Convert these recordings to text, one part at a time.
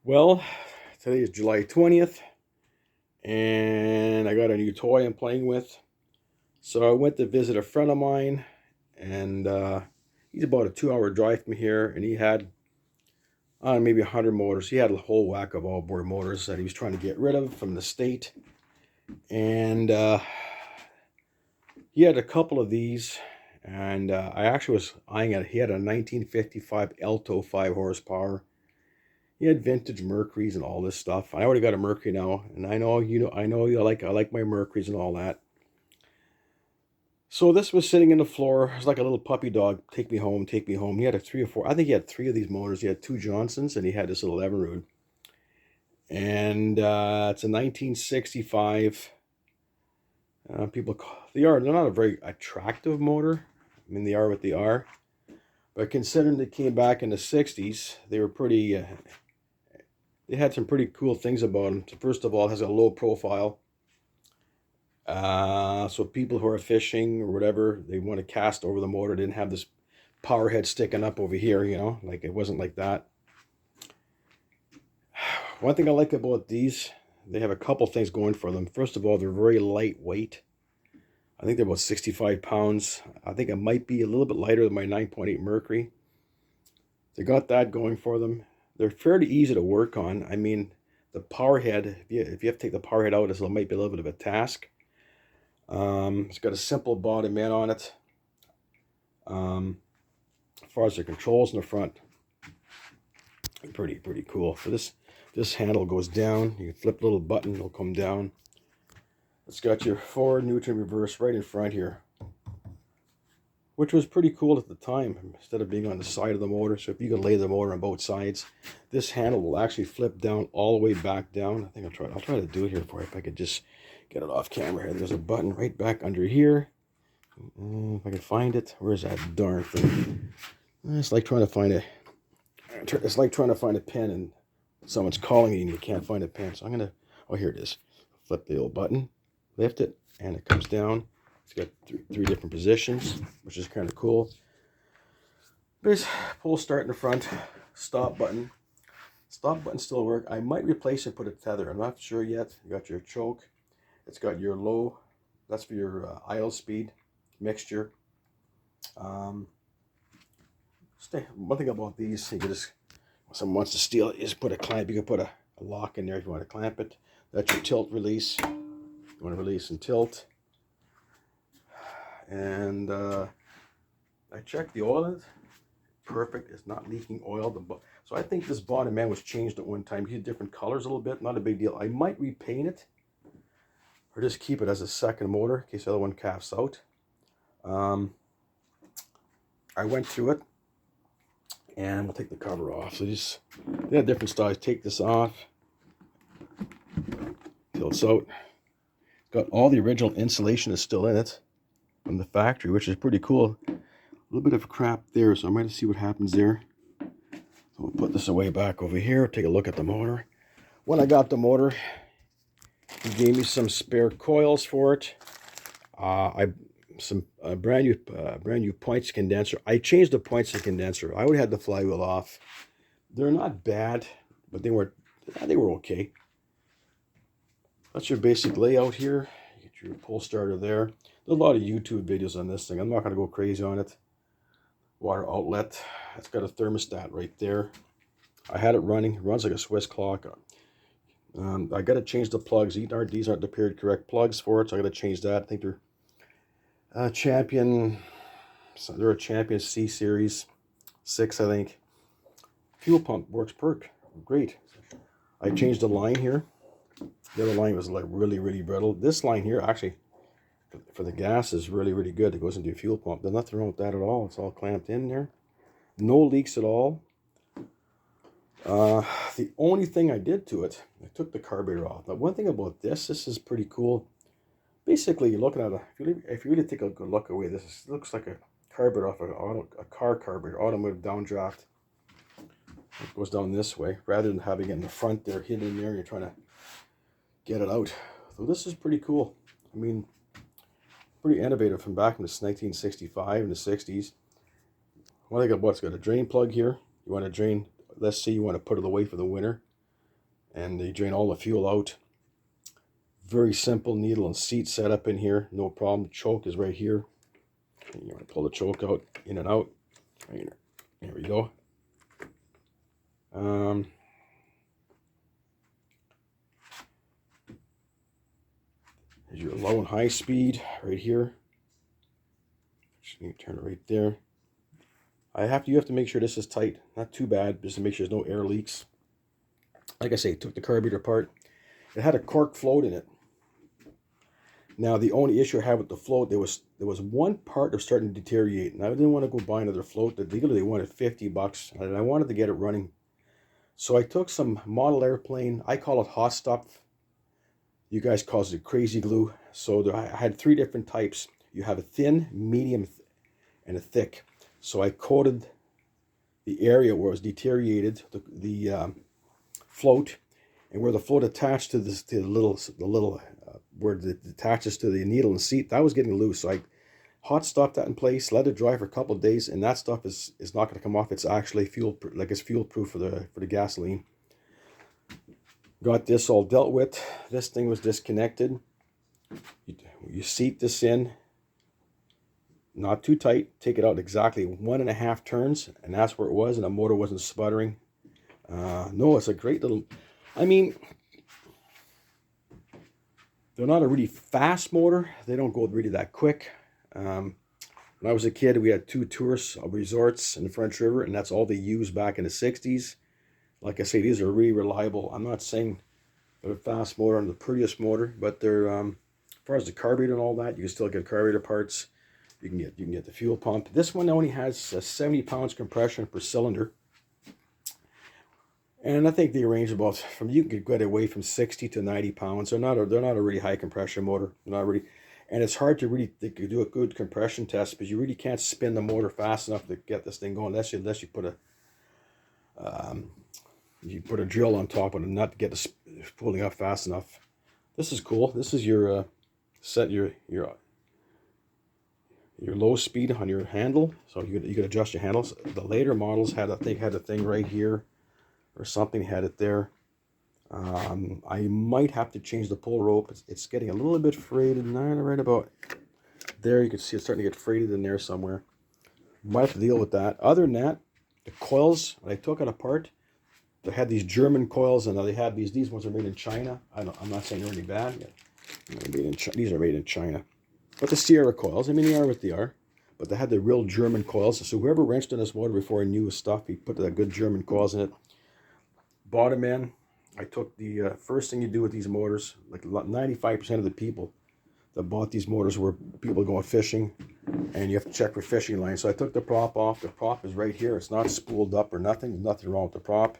Well, today is July 20th, and I got a new toy I'm playing with. So I went to visit a friend of mine, and he's about a 2-hour drive from here, and he had maybe 100 motors. He had a whole whack of outboard motors that he was trying to get rid of from the state. And he had a couple of these, and I actually was eyeing it. He had a 1955 Alto 5 horsepower. He had vintage Mercuries and all this stuff. I already got a Mercury now, and I know you like my Mercuries and all that. So this was sitting in the floor. It was like a little puppy dog. Take me home, take me home. He had a three or four. I think he had three of these motors. He had two Johnsons, and he had this little Evinrude. And it's a 1965. They're not a very attractive motor. I mean, they are what they are. But considering they came back in the 60s, they were pretty. They had some pretty cool things about them. So first of all, it has a low profile. So people who are fishing or whatever, they want to cast over the motor, didn't have this power head sticking up over here, like it wasn't like that. One thing I like about these, they have a couple things going for them. First of all, they're very lightweight. I think they're about 65 pounds. I think it might be a little bit lighter than my 9.8 Mercury. They got that going for them. They're fairly easy to work on. I mean, the power head, if you have to take the power head out, it might be a little bit of a task. It's got a simple bottom end on it. As far as the controls in the front, pretty cool. So this handle goes down. You can flip a little button, it'll come down. It's got your forward, neutral, reverse right in front here, which was pretty cool at the time, instead of being on the side of the motor. So if you can lay the motor on both sides, this handle will actually flip down all the way back down. I think I'll try to do it here for you, if I could just get it off camera here. There's a button right back under here. If I can find it. Where's that darn thing? It's like trying to find a pen and someone's calling you and you can't find a pen. So oh, here it is. Flip the old button, lift it, and it comes down. It's got three different positions, which is kind of cool. There's pull start in the front, stop button. Stop button still work. I might replace it, put a tether. I'm not sure yet. You got your choke. It's got your low. That's for your idle speed mixture. One thing about these, you can just, if someone wants to steal it, you just put a clamp. You can put a lock in there if you want to clamp it. That's your tilt release. You want to release and tilt. And I checked the oil in it. Perfect. It's not leaking oil. So I think this bottom end was changed at one time. You had different colors a little bit. Not a big deal. I might repaint it, or just keep it as a second motor in case the other one caps out. I went through it, and we'll take the cover off. So they have different styles. Take this off. Tilts out. It's got all the original insulation is still in it from the factory, which is pretty cool. A little bit of crap there, so I might see what happens there. So we'll put this away back over here. Take a look at the motor. When I got the motor, he gave me some spare coils for it. Some brand new points condenser. I changed the points of condenser. I would have had the flywheel off. They're not bad, but they were okay. That's your basic layout here. You get your pull starter there. There's a lot of YouTube videos on this thing. I'm not going to go crazy on it. Water outlet. It's got a thermostat right there. I had it running. It runs like a Swiss clock. I got to change the plugs. These aren't the period correct plugs for it, so I got to change that. I think they're Champion. So they're a Champion C Series 6, I think. Fuel pump works great. I changed the line here. The other line was like really brittle. This line here, actually, for the gas is really good. It goes into your fuel pump. There's nothing wrong with that at all. It's all clamped in there. No leaks at all. The only thing I did to it, I took the carburetor off. Now, one thing about this is pretty cool. Basically, you're looking at if you really take a good look away, this looks like a carburetor off a car carburetor, automotive downdraft. It goes down this way, rather than having it in the front there, hidden in there, and you're trying to get it out. So this is pretty cool. I mean, pretty innovative from back in the 1965 and the 60s. One thing about it's got a drain plug here. You want to drain, let's say you want to put it away for the winter. and you drain all the fuel out. Very simple needle and seat setup in here, no problem. The choke is right here. And you want to pull the choke out, in and out. Right there we go. Here's your low and high speed right here. Just need to turn it right there. You have to make sure this is tight, not too bad, just to make sure there's no air leaks. Like I say, took the carburetor apart. It had a cork float in it. Now the only issue I had with the float, there was one part that was starting to deteriorate, and I didn't want to go buy another float. They wanted $50, and I wanted to get it running. So I took some model airplane. I call it hot stuff. You guys call it crazy glue. So I had 3 different types. You have a thin, medium, and a thick. So I coated the area where it was deteriorated, the float, and where the float attached to the little where it attaches to the needle and seat, that was getting loose. So I hot stuffed that in place, let it dry for a couple of days, and that stuff is not going to come off. It's actually fuel proof for the gasoline. Got this all dealt with. This thing was disconnected. You seat this in, not too tight. Take it out exactly 1.5 turns, and that's where it was, and the motor wasn't sputtering. No, it's a great little. I mean, they're not a really fast motor. They don't go really that quick. When I was a kid, we had 2 tourist resorts in the French River, and that's all they used back in the 60s. Like I say, these are really reliable. I'm not saying they're a fast motor and the prettiest motor, but they're as far as the carburetor and all that, you can still get carburetor parts. You can get the fuel pump. This one only has 70 pounds compression per cylinder. And I think they range about you can get away from 60 to 90 pounds. They're not a really high compression motor. They're not really, and it's hard to really do a good compression test because you really can't spin the motor fast enough to get this thing going unless you put a drill on top of it, not to get it pulling up fast enough. This is cool. This is your set your low speed on your handle, so you could adjust your handles. The later models had a thing right here or something, had it there. I might have to change the pull rope. It's getting a little bit frayed, and right about there you can see it's starting to get frayed in there somewhere. Might have to deal with that. Other than that, the coils, when I took it apart, they had these German coils, and they had these ones are made in China. I'm not saying they're any bad. These are made in China. But the Sierra coils, I mean, they are what they are. But they had the real German coils. So whoever wrenched on this motor before he knew his stuff, he put the good German coils in it. Bottom end, I took the first thing you do with these motors, like 95% of the people that bought these motors were people going fishing, and you have to check for fishing lines. So I took the prop off. The prop is right here. It's not spooled up or nothing. There's nothing wrong with the prop.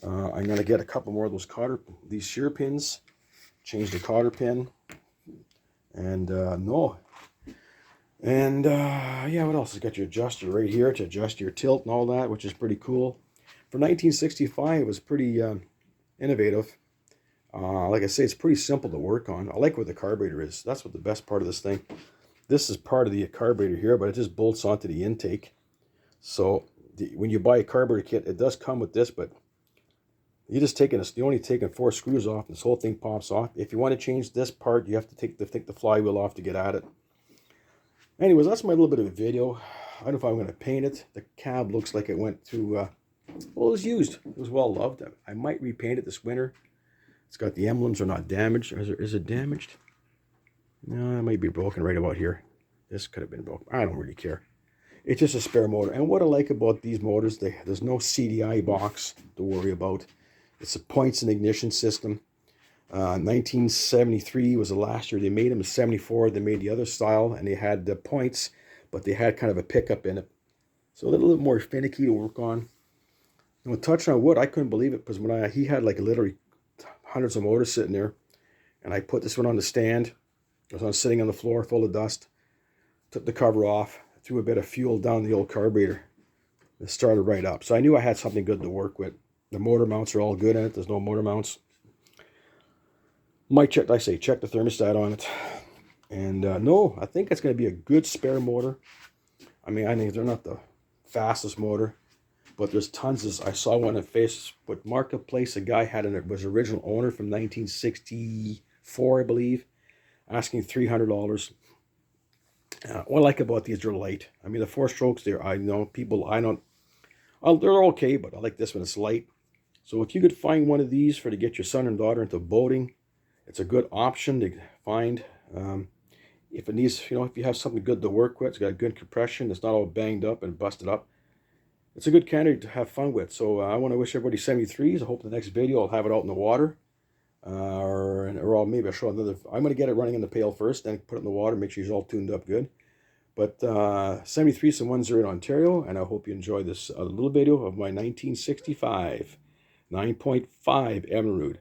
I'm going to get a couple more of these shear pins, change the cotter pin, and yeah, what else? It's got your adjuster right here to adjust your tilt and all that, which is pretty cool. For 1965, it was pretty innovative. Like I say, it's pretty simple to work on. I like what the carburetor is. That's what the best part of this thing. This is part of the carburetor here, but it just bolts onto the intake. So when you buy a carburetor kit, it does come with this, but you're only taking 4 screws off, and this whole thing pops off. If you want to change this part, you have to take the flywheel off to get at it. Anyways, that's my little bit of a video. I don't know if I'm going to paint it. The cab looks like it went through, well, it was used. It was well loved. I might repaint it this winter. It's got the emblems are not damaged. Is it damaged? No, it might be broken right about here. This could have been broken. I don't really care. It's just a spare motor. And what I like about these motors, there's no CDI box to worry about. It's a points and ignition system. 1973 was the last year they made them. In 74, they made the other style, and they had the points, but they had kind of a pickup in it. So a little bit more finicky to work on. And with touching on wood, I couldn't believe it, because he had like literally hundreds of motors sitting there, and I put this one on the stand. It was sitting on the floor full of dust. Took the cover off, threw a bit of fuel down the old carburetor. It started right up. So I knew I had something good to work with. The motor mounts are all good in it. There's no motor mounts. Might check the thermostat on it. And no, I think it's going to be a good spare motor. I mean, I think they're not the fastest motor. but there's tons of, I saw one on Facebook Marketplace. A guy had it was original owner from 1964, I believe, asking $300. What I like about these, they're light. I mean, the four strokes there, I know people, I don't, they're okay, but I like this one, it's light. So if you could find one of these to get your son and daughter into boating, it's a good option to find. If it needs, if you have something good to work with, it's got good compression, it's not all banged up and busted up, it's a good candidate to have fun with. So I want to wish everybody 73s. I hope the next video I'll have it out in the water. Or maybe I'll show another. I'm going to get it running in the pail first, then put it in the water, make sure it's all tuned up good. But 73s and 10 in Ontario, and I hope you enjoy this little video of my 1965 9.5 Evinrude.